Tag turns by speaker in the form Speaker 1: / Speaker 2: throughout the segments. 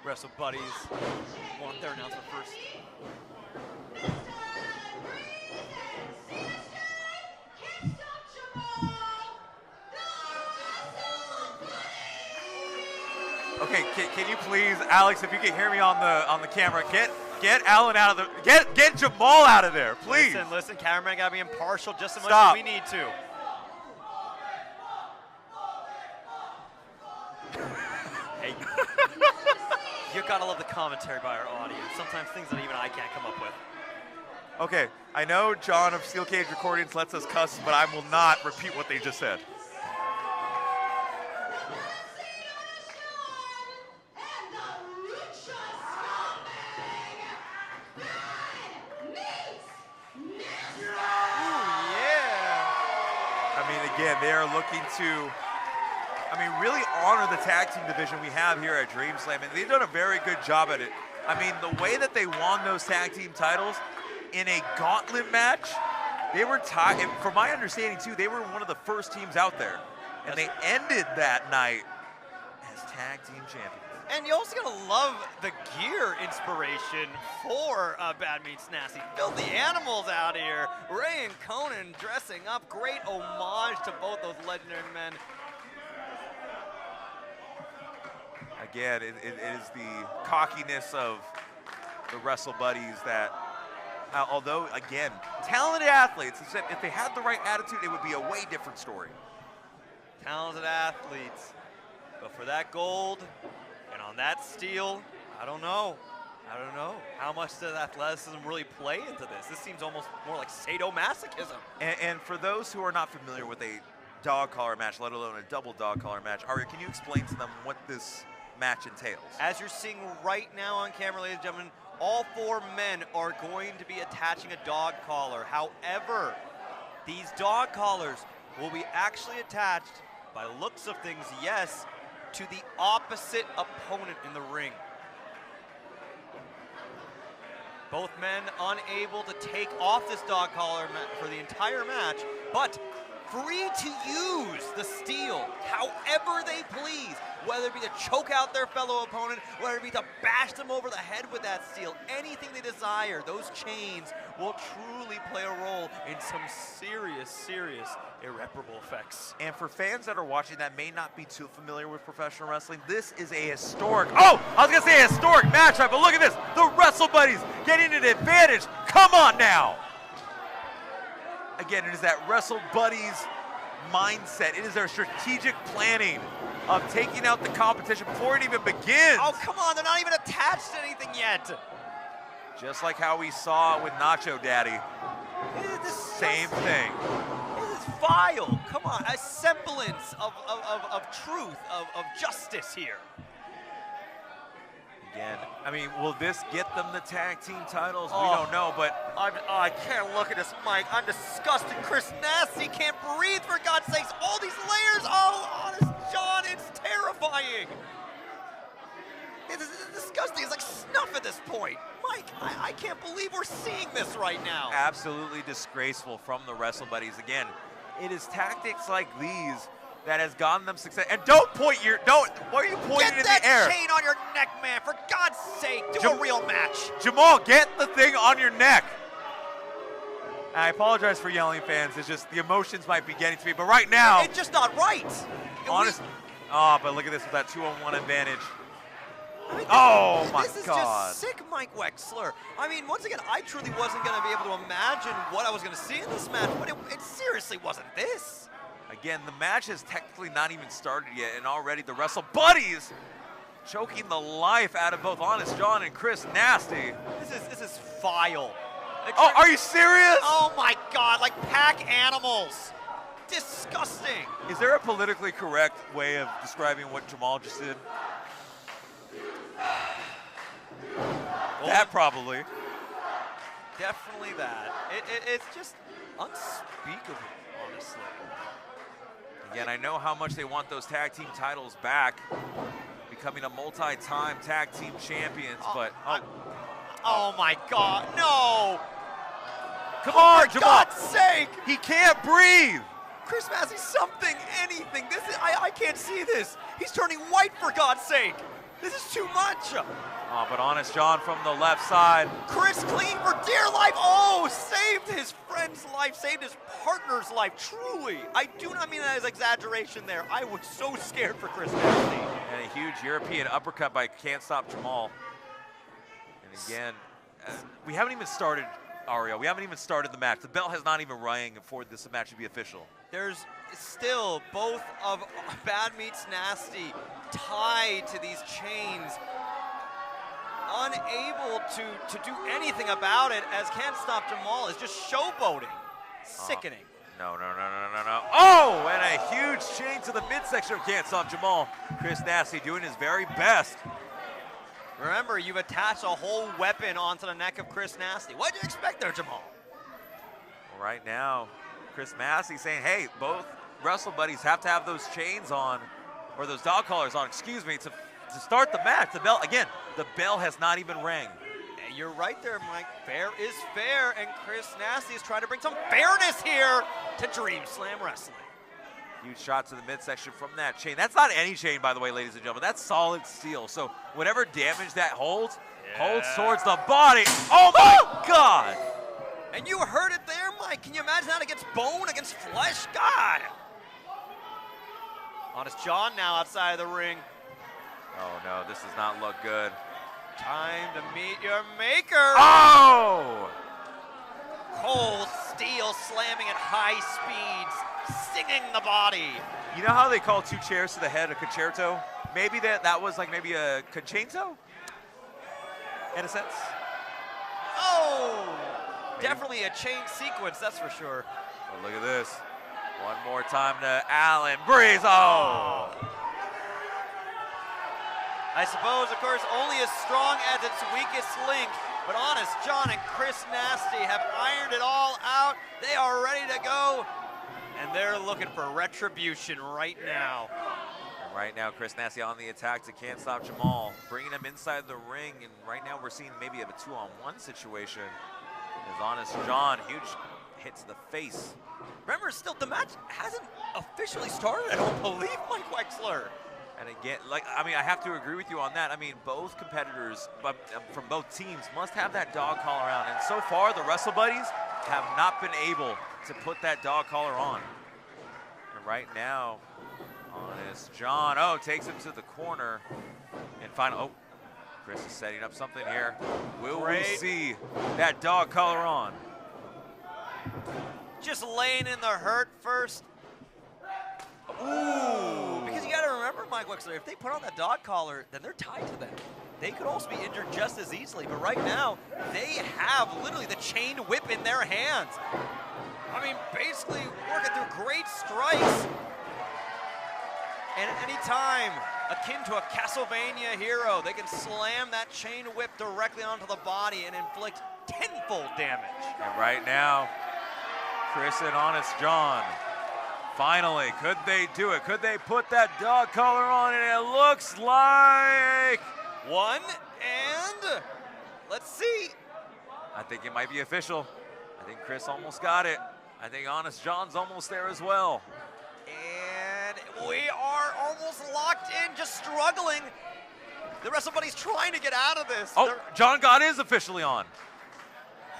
Speaker 1: WrestleBuddiez want their announcement first.
Speaker 2: Okay, can you please, Alex, if you can hear me on the camera, get Alan out of the, get Jamal out of there, please.
Speaker 1: Listen, cameraman gotta be impartial just as much
Speaker 2: Stop.
Speaker 1: as we need to. Hey, you gotta love the commentary by our audience. Sometimes things that even I can't come up with.
Speaker 2: Okay, I know John of Steel Cage Recordings lets us cuss, but I will not repeat what they just said. Again, they are looking to, really honor the tag team division we have here at Dreamslam, and they've done a very good job at it. The way that they won those tag team titles in a gauntlet match, they were tied, from my understanding too, they were one of the first teams out there, and they ended that night as tag team champions.
Speaker 1: And you also gotta love the gear inspiration for BADxMEETSxNASTY. Filthy animals out here. Ray and Conan dressing up. Great homage to both those legendary men.
Speaker 2: Again, it is the cockiness of the WrestleBuddiez that, although, again, talented athletes, if they had the right attitude, it would be a way different story.
Speaker 1: Talented athletes. But for that gold, and on that steel, I don't know. How much does athleticism really play into this? This seems almost more like sadomasochism.
Speaker 2: And for those who are not familiar with a dog collar match, let alone a double dog collar match, Aria, can you explain to them what this match entails?
Speaker 1: As you're seeing right now on camera, ladies and gentlemen, all four men are going to be attaching a dog collar. However, these dog collars will be actually attached, by the looks of things, yes, to the opposite opponent in the ring. Both men unable to take off this dog collar for the entire match, but free to use the steel however they please, whether it be to choke out their fellow opponent, whether it be to bash them over the head with that steel, anything they desire. Those chains will truly play a role in some serious irreparable effects.
Speaker 2: And for fans that are watching that may not be too familiar with professional wrestling, this is a historic, I was gonna say a historic matchup, but look at this, the WrestleBuddiez getting an advantage. Come on now. Again, it is that WrestleBuddiez mindset. It is their strategic planning of taking out the competition before it even begins.
Speaker 1: Oh, come on, they're not even attached to anything yet.
Speaker 2: Just like how we saw with Nacho Daddy. Same thing.
Speaker 1: This is vile. Come on, a semblance of truth, of justice here.
Speaker 2: Again, will this get them the tag team titles? We don't know, but
Speaker 1: I can't look at this mic. I'm disgusted. Chris Nasty can't breathe, for God's sakes. All these layers. Oh, honest John, it's terrifying. It's disgusting. It's like snuff at this point. Mike, I can't believe we're seeing this right now.
Speaker 2: Absolutely disgraceful from the WrestleBuddiez. Again, it is tactics like these that has gotten them success. And why are you pointing in the air?
Speaker 1: Get that chain on your neck, man, for God's sake, do a real match.
Speaker 2: Jamal, get the thing on your neck. I apologize for yelling, fans. It's just the emotions might be getting to me, but right now.
Speaker 1: It's just not right.
Speaker 2: Honestly, but look at this with that 2-on-1 advantage. Oh my God.
Speaker 1: This is just sick, Mike Wexler. Once again, I truly wasn't going to be able to imagine what I was going to see in this match, but it seriously wasn't this.
Speaker 2: Again, the match has technically not even started yet, and already the WrestleBuddiez choking the life out of both Honest John and Chris Nasty.
Speaker 1: This is vile.
Speaker 2: Oh, are you serious?
Speaker 1: Oh my God, like pack animals. Disgusting.
Speaker 2: Is there a politically correct way of describing what Jamal just did? That probably.
Speaker 1: Definitely that. It's just unspeakable, honestly.
Speaker 2: Again, I know how much they want those tag team titles back, becoming a multi-time tag team champions, but...
Speaker 1: Oh my God, no!
Speaker 2: Come on, Jamal!
Speaker 1: For God's sake!
Speaker 2: He can't breathe!
Speaker 1: Chris Massey, something, anything. I can't see this. He's turning white, for God's sake. This is too much.
Speaker 2: Oh, but Honest John from the left side.
Speaker 1: Chris clean for dear life. Oh, saved his friend's life, saved his partner's life. Truly, I do not mean that as exaggeration there. I was so scared for Chris Nasty.
Speaker 2: And a huge European uppercut by Can't Stop Jamal. And again, we haven't even started, Ario. We haven't even started the match. The bell has not even rang for this match to be official.
Speaker 1: There's still both of Bad Meets Nasty tied to these chains, unable to do anything about it, as Can't Stop Jamal is just showboating. Sickening.
Speaker 2: No. Oh, and a huge chain to the midsection of Can't Stop Jamal. Chris Nasty doing his very best.
Speaker 1: Remember, you've attached a whole weapon onto the neck of Chris Nasty. What do you expect there, Jamal?
Speaker 2: Right now, Chris Nasty saying, hey, both WrestleBuddies have to have those chains on, or those dog collars on, excuse me, to start the match. The bell, again, the bell has not even rang.
Speaker 1: You're right there, Mike. Fair is fair, and Chris Nasty is trying to bring some fairness here to Dreamslam Wrestling.
Speaker 2: Huge shot to the midsection from that chain. That's not any chain, by the way, ladies and gentlemen. That's solid steel. So whatever damage that holds towards the body. Oh my God!
Speaker 1: And you heard it there, Mike. Can you imagine that against bone, against flesh? God! Honest John now outside of the ring.
Speaker 2: Oh no, this does not look good.
Speaker 1: Time to meet your maker.
Speaker 2: Oh!
Speaker 1: Cold steel slamming at high speeds, singing the body.
Speaker 2: You know how they call two chairs to the head a concerto? Maybe that was like maybe a concerto, in a sense.
Speaker 1: Oh! Definitely a chain sequence, that's for sure.
Speaker 2: But look at this. One more time to Alan Breeze. Oh!
Speaker 1: I suppose, of course, only as strong as its weakest link. But Honest John and Chris Nasty have ironed it all out. They are ready to go. And they're looking for retribution right now.
Speaker 2: And right now, Chris Nasty on the attack to Can't Stop Jamal, bringing him inside the ring. And right now, we're seeing maybe a 2-on-1 situation. As Honest John, huge hit to the face.
Speaker 1: Remember, still, the match hasn't officially started, I don't believe, Mike Wexler.
Speaker 2: And again, I have to agree with you on that. I mean, both competitors from both teams must have that dog collar on. And so far, the WrestleBuddies have not been able to put that dog collar on. And right now, Honest John, takes him to the corner. And final, Chris is setting up something here. Will we see that dog collar on?
Speaker 1: Just laying in the hurt first. Ooh, because you got to remember, Mike Wexler, if they put on that dog collar, then they're tied to them. They could also be injured just as easily, but right now, they have literally the chain whip in their hands. I mean, basically working through great strikes. And at any time, akin to a Castlevania hero, they can slam that chain whip directly onto the body and inflict tenfold damage.
Speaker 2: And right now, Chris and Honest John, finally, could they do it? Could they put that dog collar on? And it looks like
Speaker 1: one, and let's see.
Speaker 2: I think it might be official. I think Chris almost got it. I think Honest John's almost there as well.
Speaker 1: And we are almost locked in, just struggling. The WrestleBuddies trying to get out of this.
Speaker 2: Oh, John God is officially on.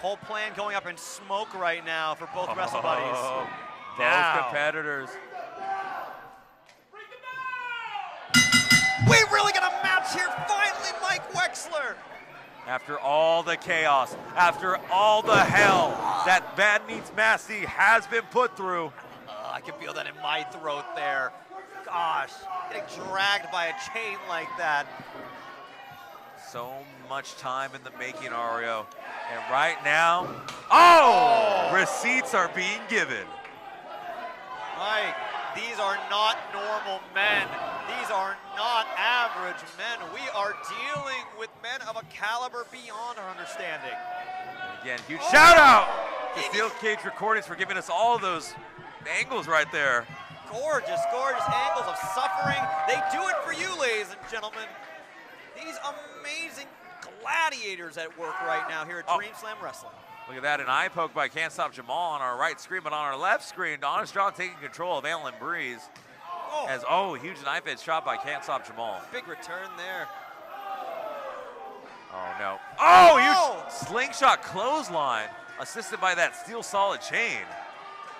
Speaker 1: Whole plan going up in smoke right now for both WrestleBuddies.
Speaker 2: Both competitors.
Speaker 1: We really got a match here, finally, Mike Wexler.
Speaker 2: After all the chaos, after all the hell that Bad Meets Nasty has been put through.
Speaker 1: I can feel that in my throat there. Gosh, getting dragged by a chain like that.
Speaker 2: So much time in the making, Ario. And right now, receipts are being given.
Speaker 1: Mike, these are not normal men. These are not average men. We are dealing with men of a caliber beyond our understanding.
Speaker 2: And again, huge shout out to Steel Cage Recordings for giving us all those angles right there.
Speaker 1: Gorgeous, gorgeous angles of suffering. They do it for you, ladies and gentlemen. These amazing gladiators at work right now here at Dreamslam Wrestling.
Speaker 2: Look at that, an eye poke by Can't Stop Jamal on our right screen, but on our left screen, Honest John taking control of Alan Breeze. Huge knife edge shot by Can't Stop Jamal.
Speaker 1: Big return there.
Speaker 2: Oh, no. Oh, huge slingshot clothesline, assisted by that steel solid chain.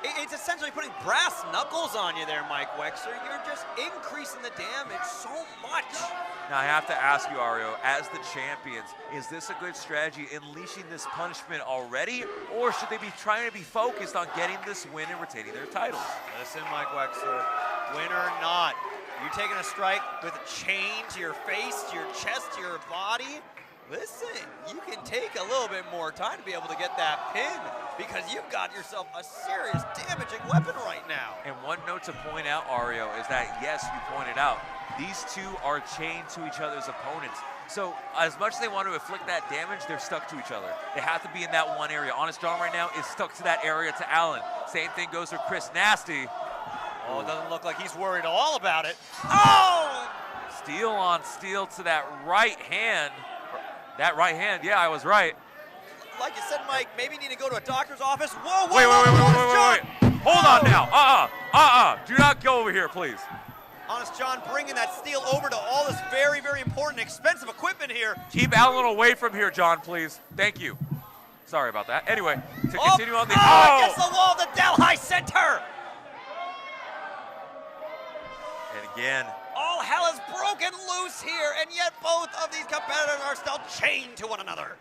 Speaker 1: It's essentially putting brass knuckles on you there, Mike Wexler. You're just increasing the damage so much.
Speaker 2: Now, I have to ask you, Ario, as the champions, is this a good strategy, unleashing this punishment already, or should they be trying to be focused on getting this win and retaining their titles?
Speaker 1: Listen, Mike Wexler, win or not, you're taking a strike with a chain to your face, to your chest, to your body. Listen, you can take a little bit more time to be able to get that pin because you've got yourself a serious damaging weapon right now.
Speaker 2: And one note to point out, Ario, is that, yes, you pointed out, these two are chained to each other's opponents. So as much as they want to inflict that damage, they're stuck to each other. They have to be in that one area. Honest John right now is stuck to that area to Allen. Same thing goes for Chris Nasty.
Speaker 1: Oh, it doesn't look like he's worried at all about it. Oh!
Speaker 2: Steel on steel to that right hand. That right hand, yeah, I was right.
Speaker 1: Like you said, Mike, maybe you need to go to a doctor's office. Whoa,
Speaker 2: wait. Hold on now. Do not go over here, please.
Speaker 1: Honest John bringing that steel over to all this very, very important, expensive equipment here.
Speaker 2: Keep Allen away from here, John, please. Thank you. Sorry about that. Anyway, to continue on the...
Speaker 1: Against the wall of the Delhi Center.
Speaker 2: And again...
Speaker 1: All hell is broken loose here, and yet both of these competitors are still chained to one another.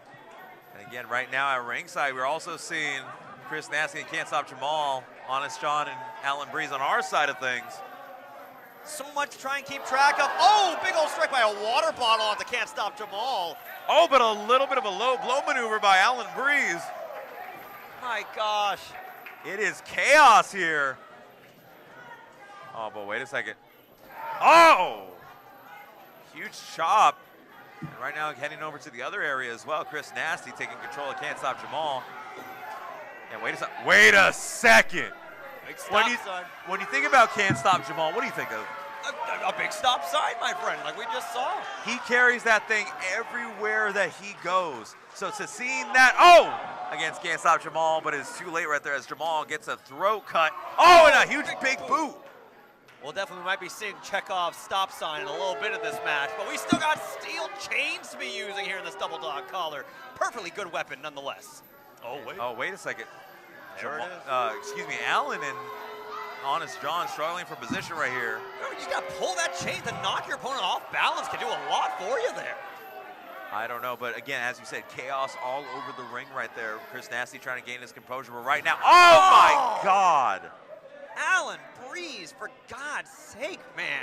Speaker 2: And again, right now at ringside, we're also seeing Chris Nasty and Can't Stop Jamal, Honest John and Alan Breeze on our side of things.
Speaker 1: So much to try and keep track of. Oh, big old strike by a water bottle on the Can't Stop Jamal.
Speaker 2: Oh, but a little bit of a low blow maneuver by Alan Breeze.
Speaker 1: My gosh.
Speaker 2: It is chaos here. Oh, but wait a second. Oh! Huge chop. And right now heading over to the other area as well. Chris Nasty taking control of Can't Stop Jamal. And wait a second.
Speaker 1: Big stop sign.
Speaker 2: When you think about Can't Stop Jamal, what do you think of?
Speaker 1: A big stop sign, my friend, like we just saw.
Speaker 2: He carries that thing everywhere that he goes. So to seeing that, against Can't Stop Jamal, but it's too late right there as Jamal gets a throat cut. Oh, and a huge big boot.
Speaker 1: Well, definitely we might be seeing Chekhov's stop sign in a little bit of this match, but we still got steel chains to be using here in this double dog collar. Perfectly good weapon nonetheless.
Speaker 2: Oh, wait a second.
Speaker 1: There it is.
Speaker 2: Allen and Honest John struggling for position right here.
Speaker 1: You just got to pull that chain to knock your opponent off balance. Can do a lot for you there.
Speaker 2: I don't know, but again, as you said, chaos all over the ring right there. Chris Nasty trying to gain his composure, but right now, oh my God!
Speaker 1: Alan Breeze, for God's sake, man.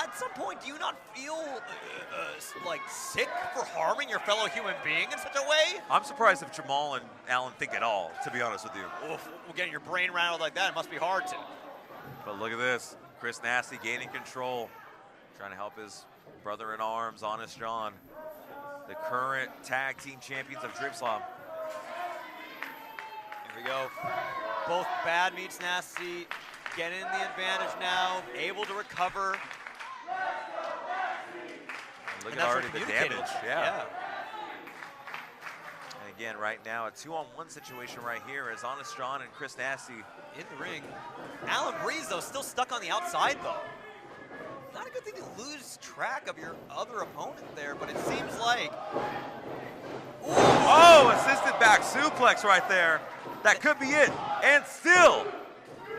Speaker 1: At some point, do you not feel like sick for harming your fellow human being in such a way?
Speaker 2: I'm surprised if Jamal and Alan think at all, to be honest with you.
Speaker 1: Well, getting your brain rattled like that, it must be hard to.
Speaker 2: But look at this. Chris Nasty gaining control, trying to help his brother-in-arms, Honest John, the current tag team champions of Dreamslam.
Speaker 1: Here we go. Both BADxMEETSxNASTY getting the advantage now, able to recover.
Speaker 2: Look at already the damage. Yeah. And again, right now, a 2-on-1 situation right here is Honest John and Chris Nasty
Speaker 1: in the ring. Alan Breeze, though, still stuck on the outside, though. Not a good thing to lose track of your other opponent there, but it seems like... Ooh.
Speaker 2: Oh, assisted back suplex right there. That could be it. And still,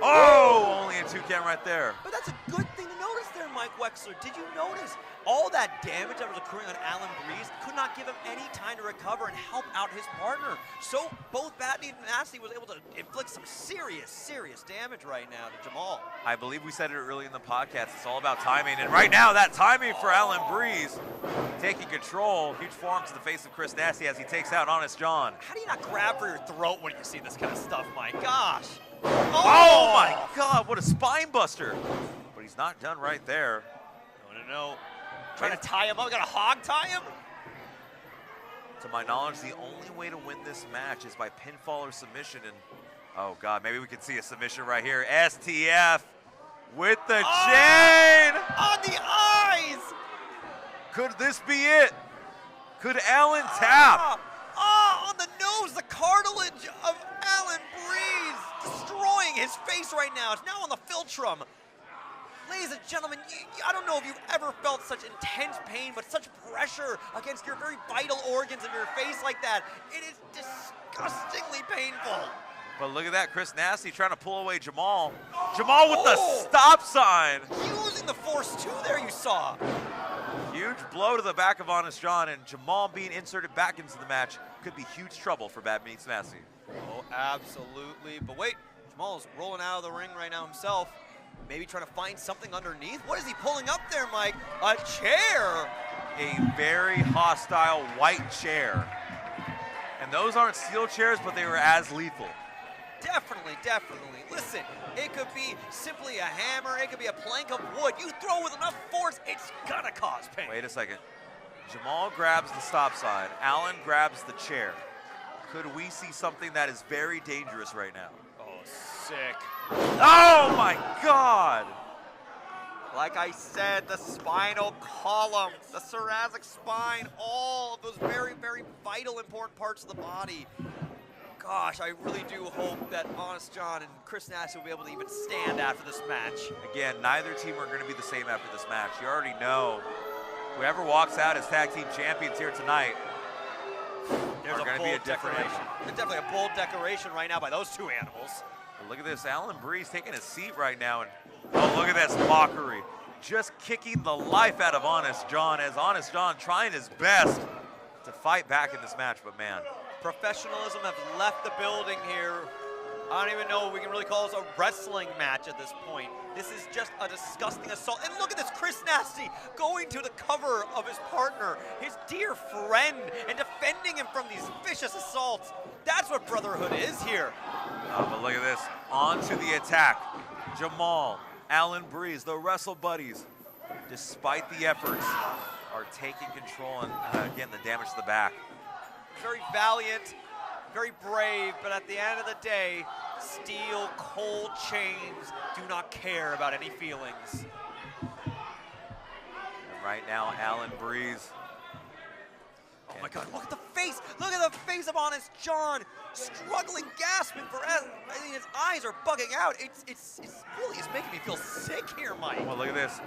Speaker 2: only a 2-count right there.
Speaker 1: But that's a good thing to notice there, Mike Wexler. Did you notice all that damage that was occurring on Alan Breeze could not give him any time to recover and help out his partner? So both BADxMEETSxNASTY was able to inflict some serious, serious damage right now to Jamal.
Speaker 2: I believe we said it early in the podcast. It's all about timing. And right now, that timing for Alan Breeze taking control. Huge forearm to the face of Chris Nasty as he takes out Honest John.
Speaker 1: How do you not grab for your throat when you see this kind of stuff, my gosh?
Speaker 2: Oh my God, what a spine buster. But he's not done right there.
Speaker 1: No. Trying to tie him up, got to hog tie him?
Speaker 2: To my knowledge, the only way to win this match is by pinfall or submission. And oh God, maybe we could see a submission right here. STF with the chain.
Speaker 1: On the eyes.
Speaker 2: Could this be it? Could Alan tap?
Speaker 1: On the nose, the cartilage of Alan Breeze, destroying his face right now. It's now on the philtrum. Ladies and gentlemen, I don't know if you've ever felt such intense pain, but such pressure against your very vital organs of your face like that. It is disgustingly painful.
Speaker 2: But look at that, Chris Nasty trying to pull away Jamal. Jamal with the stop sign.
Speaker 1: Using the force too there, you saw.
Speaker 2: Huge blow to the back of Honest John, and Jamal being inserted back into the match could be huge trouble for BADxMEETSxNASTY.
Speaker 1: Oh, absolutely. But wait, Jamal's rolling out of the ring right now himself. Maybe trying to find something underneath. What is he pulling up there, Mike? A chair.
Speaker 2: A very hostile white chair. And those aren't steel chairs, but they were as lethal.
Speaker 1: Definitely, definitely. Listen, it could be simply a hammer, it could be a plank of wood. You throw with enough force, it's gonna cause pain.
Speaker 2: Wait a second. Jamal grabs the stop sign. Allen grabs the chair. Could we see something that is very dangerous right now?
Speaker 1: Oh, sick.
Speaker 2: Oh my God!
Speaker 1: Like I said, the spinal column, the thoracic spine, all of those very, very vital, important parts of the body. Gosh, I really do hope that Honest John and Chris Nasty will be able to even stand after this match.
Speaker 2: Again, neither team are going to be the same after this match. You already know whoever walks out as tag team champions here tonight
Speaker 1: There's a bold declaration. There's definitely a bold declaration right now by those two animals.
Speaker 2: But look at this, Alan Breeze taking a seat right now, and oh, look at this mockery. Just kicking the life out of Honest John, as Honest John trying his best to fight back in this match, but man.
Speaker 1: Professionalism have left the building here. I don't even know if we can really call this a wrestling match at this point. This is just a disgusting assault. And look at this, Chris Nasty going to the cover of his partner, his dear friend, and defending him from these vicious assaults. That's what brotherhood is here.
Speaker 2: Oh, but look at this, on to the attack. Jamal, Alan Breeze, the WrestleBuddiez, despite the efforts, are taking control and again, the damage to the back.
Speaker 1: Very valiant, very brave, but at the end of the day, steel, cold chains do not care about any feelings.
Speaker 2: And right now, Alan Breeze.
Speaker 1: Oh my God, look at the face! Look at the face of Honest John! Struggling, gasping for air. I mean, his eyes are bugging out. It's really is making me feel sick here, Mike.
Speaker 2: Well, look at this.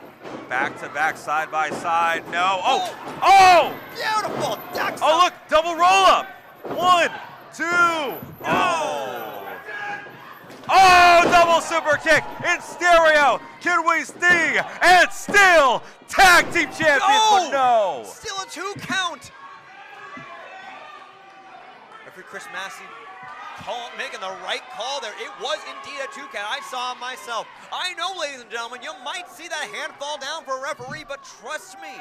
Speaker 2: Back to back, side by side. No. Oh!
Speaker 1: Beautiful! Ducks
Speaker 2: Oh,
Speaker 1: up.
Speaker 2: look, double roll up. 1, 2.
Speaker 1: No!
Speaker 2: Oh, double super kick in stereo. Can we see? And still tag team champions, but no.
Speaker 1: Still a 2 count. Referee Chris Nasty making the right call there. It was indeed a 2 count. I saw it myself. I know, ladies and gentlemen, you might see that hand fall down for a referee, but trust me,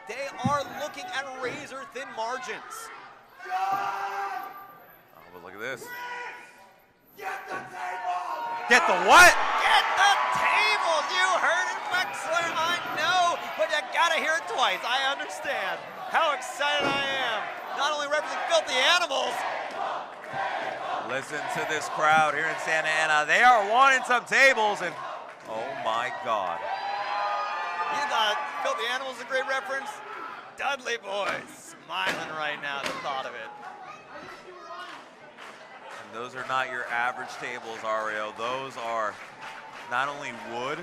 Speaker 1: they are looking at razor-thin margins.
Speaker 2: Oh, but look at this. Get the table! Get the what?
Speaker 1: Get the tables! You heard it, Wexler. I know, but you gotta hear it twice. I understand how excited I am. Not only representing filthy animals.
Speaker 2: Listen to this crowd here in Santa Ana. They are wanting some tables, and oh my God.
Speaker 1: You thought filthy animals is a great reference? Dudley boys smiling right now at the thought of it.
Speaker 2: And those are not your average tables, Ario. Those are not only wood,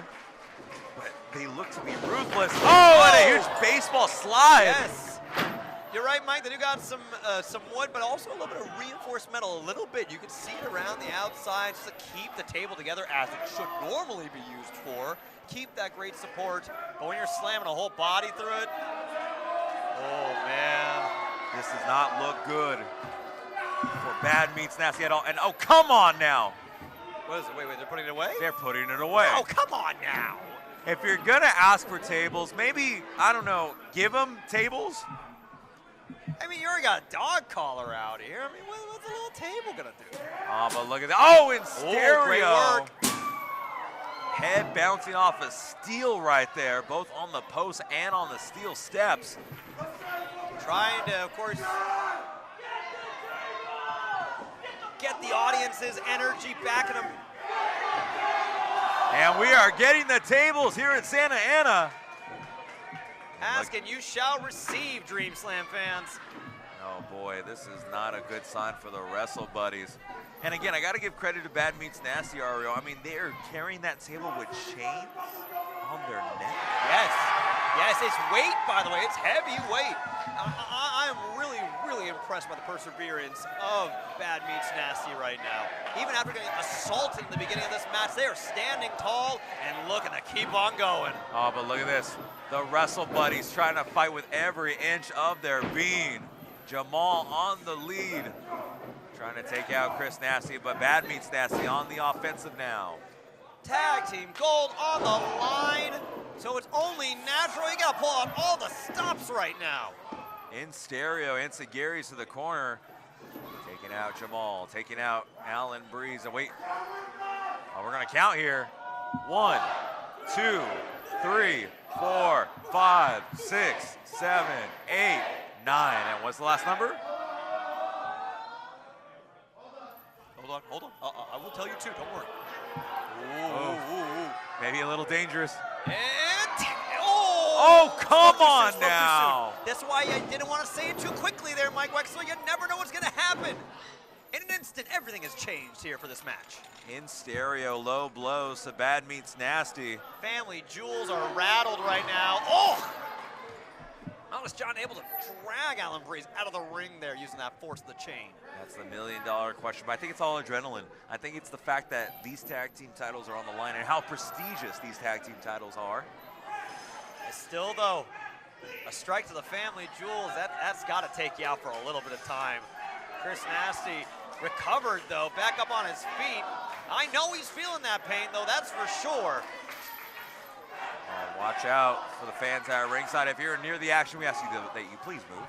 Speaker 2: but they look to be ruthless. Oh, and a huge baseball slide.
Speaker 1: Yes. You're right, Mike. They do got some wood, but also a little bit of reinforced metal, a little bit. You can see it around the outside just to keep the table together as it should normally be used for. Keep that great support. But when you're slamming a whole body through it, oh, man.
Speaker 2: This does not look good for BADxMEETSxNASTY at all. And oh, come on now.
Speaker 1: What is it? Wait, they're putting it away?
Speaker 2: They're putting it away.
Speaker 1: Oh, come on now.
Speaker 2: If you're going to ask for tables, maybe, I don't know, give them tables?
Speaker 1: I mean, you already got a dog collar out here. I mean, what's a little table going to do?
Speaker 2: Oh, but look at that. Oh, in stereo.
Speaker 1: Great work.
Speaker 2: Head bouncing off a steel right there, both on the post and on the steel steps.
Speaker 1: Trying to, of course, get the audience's energy back in them.
Speaker 2: And we are getting the tables here in Santa Ana.
Speaker 1: Ask and you shall receive, Dreamslam fans.
Speaker 2: Oh boy, this is not a good sign for the WrestleBuddiez. And again, I got to give credit to BADxMEETSxNASTY, Ario. I mean, they are carrying that table with chains. Oh, around their neck.
Speaker 1: Yes. Yes, it's weight, by the way. It's heavy weight. I am really, really impressed by the perseverance of BADxMEETSxNASTY right now. Even after getting assaulted in the beginning of this match, they are standing tall and looking to keep on going.
Speaker 2: Oh, but look at this. The WrestleBuddiez trying to fight with every inch of their being. Jamal on the lead, trying to take out Chris Nasty, but BADxMEETSxNASTY on the offensive now.
Speaker 1: Tag team gold on the line, so it's only natural. You gotta pull out all the stops right now.
Speaker 2: In stereo, Insagiri's to the corner, taking out Jamal, taking out Alan Breeze, and wait, oh, we're gonna count here. 1, 2, 3, 4, 5, 6, 7, 8, 9, and what's the last number?
Speaker 1: Hold on, I will tell you too, don't worry.
Speaker 2: Ooh. Maybe a little dangerous.
Speaker 1: And
Speaker 2: oh, come on now.
Speaker 1: That's why I didn't want to say it too quickly there, Mike Wexler. You never know what's going to happen. In an instant, everything has changed here for this match.
Speaker 2: In stereo, low blows to BADxMEETSxNASTY.
Speaker 1: Family jewels are rattled right now. Oh! Honest John able to drag Alan Breeze out of the ring there using that force of the chain.
Speaker 2: That's the million-dollar question, but I think it's all adrenaline. I think it's the fact that these tag team titles are on the line and how prestigious these tag team titles are.
Speaker 1: Still, though, a strike to the family jewels, that's got to take you out for a little bit of time. Chris Nasty recovered, though, back up on his feet. I know he's feeling that pain, though, that's for sure.
Speaker 2: Watch out for the fans at ringside. If you're near the action, we ask you that you please move.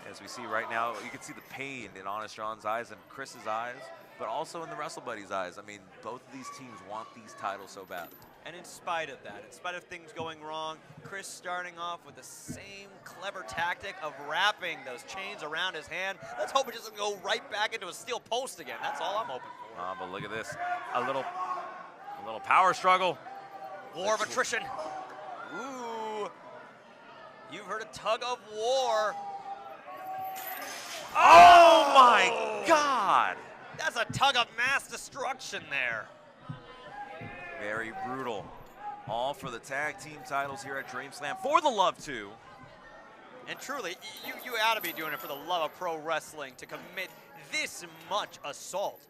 Speaker 2: As we see right now, you can see the pain in Honest John's eyes and Chris's eyes, but also in the WrestleBuddiez' eyes. I mean, both of these teams want these titles so bad.
Speaker 1: And in spite of that, in spite of things going wrong, Chris starting off with the same clever tactic of wrapping those chains around his hand. Let's hope it doesn't go right back into a steel post again. That's all I'm hoping for.
Speaker 2: But look at this, a little power struggle.
Speaker 1: War of attrition. Ooh. You've heard a tug of war.
Speaker 2: Oh my God!
Speaker 1: That's a tug of mass destruction there.
Speaker 2: Very brutal. All for the tag team titles here at Dreamslam for the love too.
Speaker 1: And truly, you ought to be doing it for the love of pro wrestling to commit this much assault.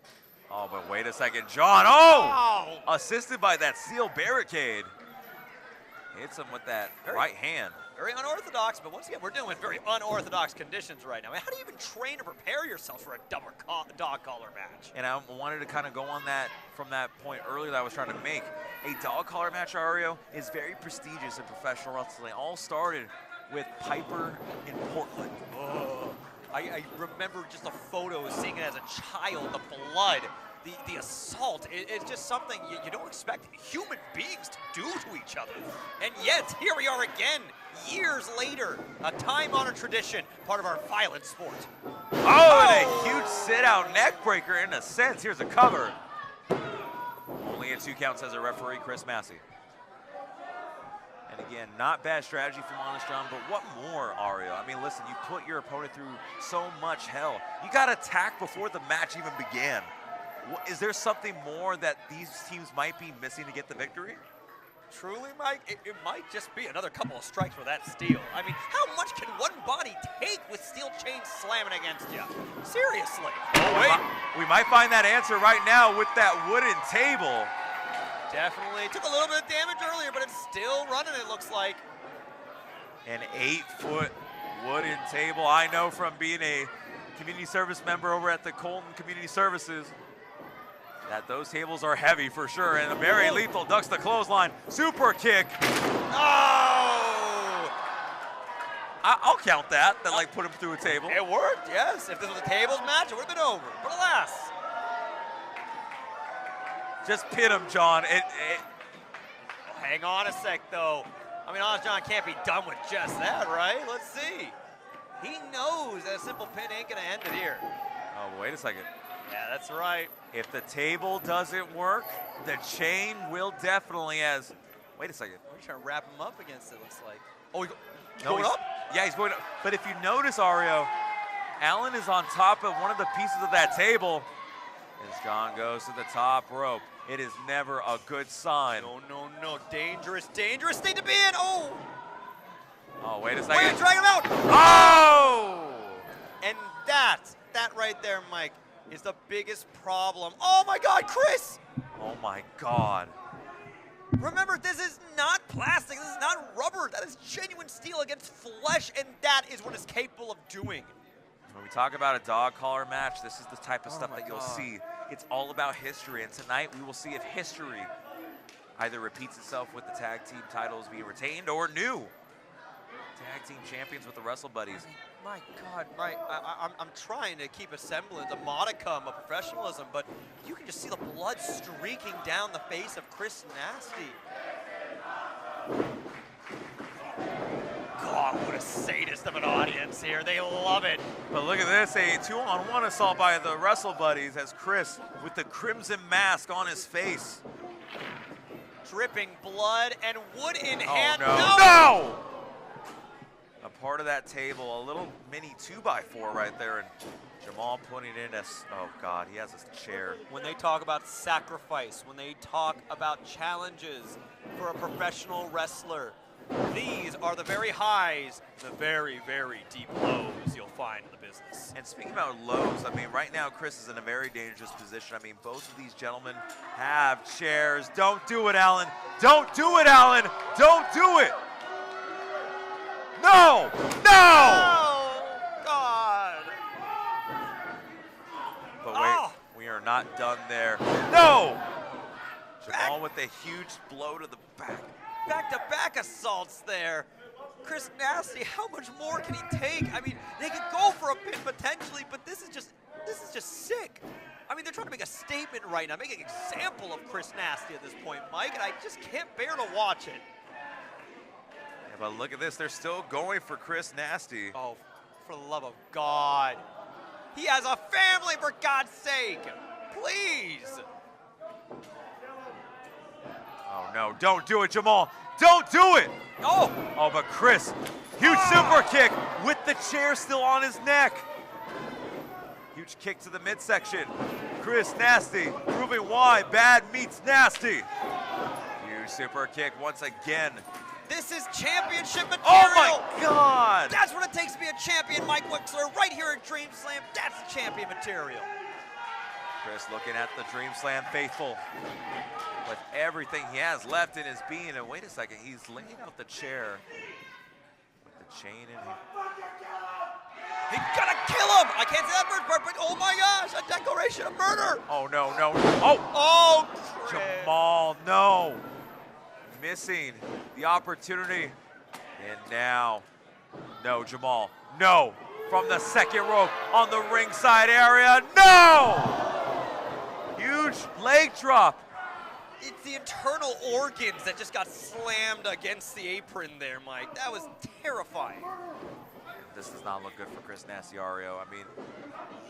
Speaker 2: Oh, but wait a second, John. Oh! Assisted by that steel barricade. Hits him with that right hand.
Speaker 1: Very unorthodox, but once again, we're dealing with very unorthodox conditions right now. I mean, how do you even train to prepare yourself for a dog collar match?
Speaker 2: And I wanted to kind of go on that from that point earlier that I was trying to make. A dog collar match, Ario, is very prestigious in professional wrestling. All started with Piper in Portland.
Speaker 1: Oh. I remember just the photos, seeing it as a child, the blood, the assault. It's just something you don't expect human beings to do to each other. And yet, here we are again, years later, a time-honored tradition, part of our violent sport.
Speaker 2: Oh, and a huge sit-out neck breaker in a sense. Here's a cover. Only a 2 count, says a referee, Chris Massey. And again, not bad strategy from Honest John, but what more, Ario? I mean, listen, you put your opponent through so much hell. You got attacked before the match even began. Is there something more that these teams might be missing to get the victory?
Speaker 1: Truly, Mike, it might just be another couple of strikes for that steel. I mean, how much can one body take with steel chains slamming against you? Seriously.
Speaker 2: Oh, wait. We might find that answer right now with that wooden table.
Speaker 1: Definitely. Took a little bit of damage earlier, but it's still running, it looks like.
Speaker 2: An 8-foot wooden table. I know from being a community service member over at the Colton Community Services that those tables are heavy for sure. And very lethal, ducks the clothesline. Super kick.
Speaker 1: Oh!
Speaker 2: I'll count that like put him through a table.
Speaker 1: It worked, yes. If this was a tables match, it would have been over. But alas.
Speaker 2: Just pin him, John.
Speaker 1: Hang on a sec, though. I mean, Honest John can't be done with just that, right? Let's see. He knows that a simple pin ain't gonna end it here.
Speaker 2: Oh, wait a second.
Speaker 1: Yeah, that's right.
Speaker 2: If the table doesn't work, the chain will definitely wait a second.
Speaker 1: We're trying to wrap him up against it, looks like. Oh, he's
Speaker 2: going up? Yeah, he's going up. But if you notice, Ario, Allen is on top of one of the pieces of that table as John goes to the top rope. it is never a good sign.
Speaker 1: No, no, no. Dangerous, dangerous state to be in. Oh!
Speaker 2: Oh, wait a second.
Speaker 1: Wait, drag him out!
Speaker 2: Oh!
Speaker 1: And that right there, Mike, is the biggest problem. Oh my God, Chris!
Speaker 2: Oh my God.
Speaker 1: Remember, this is not plastic, this is not rubber. That is genuine steel against flesh, and that is what it's capable of doing.
Speaker 2: When we talk about a dog collar match, this is the type of
Speaker 1: Oh
Speaker 2: stuff
Speaker 1: my
Speaker 2: that you'll
Speaker 1: God.
Speaker 2: see. It's all about history, and tonight we will see if history either repeats itself with the tag team titles being retained or new tag team champions with the WrestleBuddiez.
Speaker 1: My God, Mike, I'm trying to keep a semblance, a modicum of professionalism, but you can just see the blood streaking down the face of Chris Nasty. God, what a sadist of an audience here. They love it.
Speaker 2: But look at this, a 2-on-1 assault by the WrestleBuddiez as Chris, with the crimson mask on his face.
Speaker 1: Dripping blood and wood in
Speaker 2: Oh,
Speaker 1: hand.
Speaker 2: no! A part of that table, a little mini 2x4 right there, and Jamal putting in a, oh God, he has a chair.
Speaker 1: When they talk about sacrifice, when they talk about challenges for a professional wrestler, these are the very highs, the very, very deep lows you'll find in the business.
Speaker 2: And speaking about lows, I mean, right now Chris is in a very dangerous position. I mean, both of these gentlemen have chairs. Don't do it, Alan. Don't do it, Alan. Don't do it. No! No!
Speaker 1: Oh, God.
Speaker 2: But wait,
Speaker 1: Oh.
Speaker 2: we are not done there. No! Jamal with a huge blow to the back.
Speaker 1: Back-to-back assaults there. Chris Nasty, how much more can he take? I mean, they could go for a pin potentially, but this is just sick. I mean, they're trying to make a statement right now, make an example of Chris Nasty at this point, Mike, and I just can't bear to watch it.
Speaker 2: Yeah, but look at this, they're still going for Chris Nasty.
Speaker 1: Oh, for the love of God. He has a family, for God's sake. Please.
Speaker 2: Oh no, don't do it, Jamal. Don't do it!
Speaker 1: Oh!
Speaker 2: Oh, but Chris, huge super kick with the chair still on his neck. Huge kick to the midsection. Chris Nasty proving why bad meets nasty. Huge super kick once again.
Speaker 1: This is championship material.
Speaker 2: Oh my God!
Speaker 1: That's what it takes to be a champion, Mike Wixler, right here at Dreamslam. That's champion material.
Speaker 2: Chris looking at the Dreamslam faithful with everything he has left in his being. And wait a second, he's laying out the chair with the chain in him.
Speaker 1: He's gonna kill him! I can't say that first part, but oh my gosh, a declaration of murder!
Speaker 2: Oh no, no, oh!
Speaker 1: Oh, Chris.
Speaker 2: Jamal, no! Missing the opportunity. And now, no, Jamal, no! From the second rope on the ringside area, no! Huge leg drop.
Speaker 1: It's the internal organs that just got slammed against the apron there, Mike. That was terrifying.
Speaker 2: This does not look good for Chris Nasty, Ario. I mean,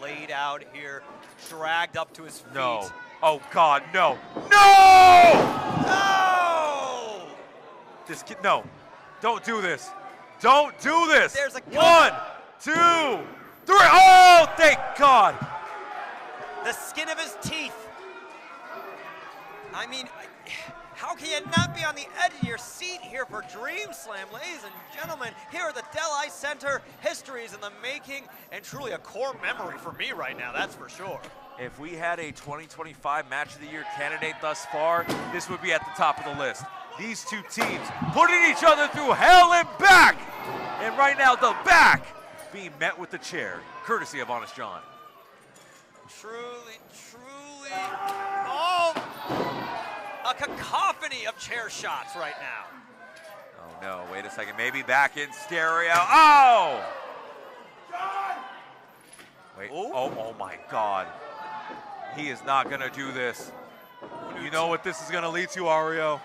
Speaker 1: Laid out here, dragged up to his feet.
Speaker 2: no. Oh God, no. No!
Speaker 1: No!
Speaker 2: This kid, no. Don't do this. Don't do this.
Speaker 1: There's a
Speaker 2: 1, 2, 3. Oh, thank God.
Speaker 1: The skin of his teeth. I mean, how can you not be on the edge of your seat here for Dreamslam, ladies and gentlemen? Here at the Dell Ice Center, history is in the making, and truly a core memory for me right now, that's for sure.
Speaker 2: If we had a 2025 Match of the Year candidate thus far, this would be at the top of the list. These two teams putting each other through hell and back. And right now, the back being met with the chair, courtesy of Honest John.
Speaker 1: Truly, truly, oh, a cacophony of chair shots right now.
Speaker 2: Oh no, wait a second, maybe back in stereo. Oh! Wait, oh my God. He is not gonna do this. You know what this is gonna lead to, Ario?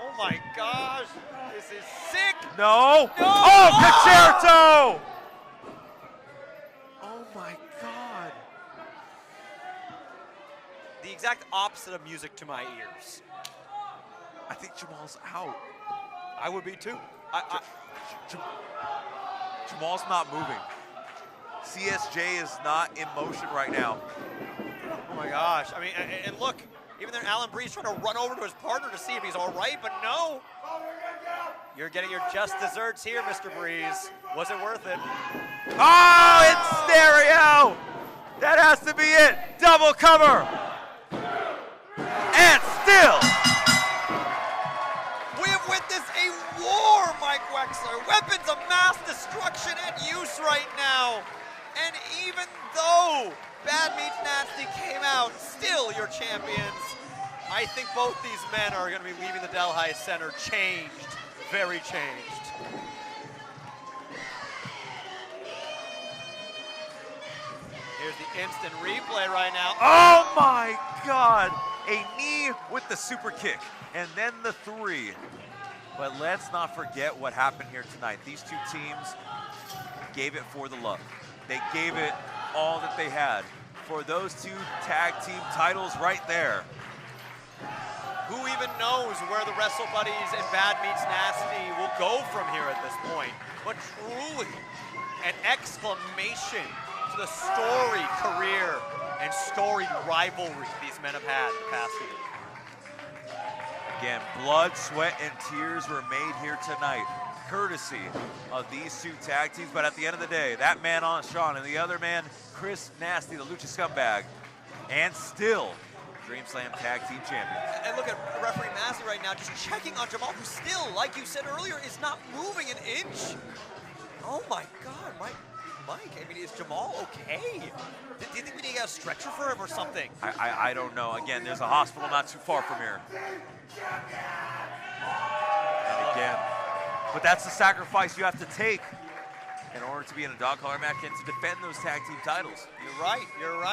Speaker 1: Oh my gosh, this is sick.
Speaker 2: No!
Speaker 1: No!
Speaker 2: Oh, concerto! Oh my God.
Speaker 1: The exact opposite of music to my ears.
Speaker 2: I think Jamal's out.
Speaker 1: I would be too.
Speaker 2: Jamal's not moving. CSJ is not in motion right now.
Speaker 1: Oh my gosh, I mean, and look, Even there, Alan Breeze trying to run over to his partner to see if he's all right, but no. You're getting your just desserts here, Mr. Breeze. Was it worth it?
Speaker 2: Oh, it's stereo! That has to be it. Double cover. And still.
Speaker 1: We have witnessed a war, Mike Wexler. Weapons of mass destruction at use right now. And even though Bad Meets Nasty came out, still your champions. I think both these men are going to be leaving the Delhi Center changed, very changed. Here's the instant replay right now.
Speaker 2: Oh my God! A knee with the super kick, and then the 3. But let's not forget what happened here tonight. These two teams gave it for the love. They gave it all that they had for those 2 tag team titles right there.
Speaker 1: Who even knows where the WrestleBuddiez and Bad Meets Nasty will go from here at this point? But truly, an exclamation to the storied career and storied rivalry these men have had in the past year.
Speaker 2: Again, blood, sweat, and tears were made here tonight, courtesy of these 2 tag teams. But at the end of the day, that man on Sean and the other man, Chris Nasty, the Lucha Scumbag, and still Dreamslam Tag Team Champions.
Speaker 1: And look at referee Massey right now, just checking on Jamal, who still, like you said earlier, is not moving an inch. Oh my God, Mike, I mean, is Jamal okay? Do you think we need to get a stretcher for him or something?
Speaker 2: I don't know. Again, there's a hospital not too far from here. And again, but that's the sacrifice you have to take in order to be in a dog collar match and to defend those tag team titles.
Speaker 1: You're right, you're right.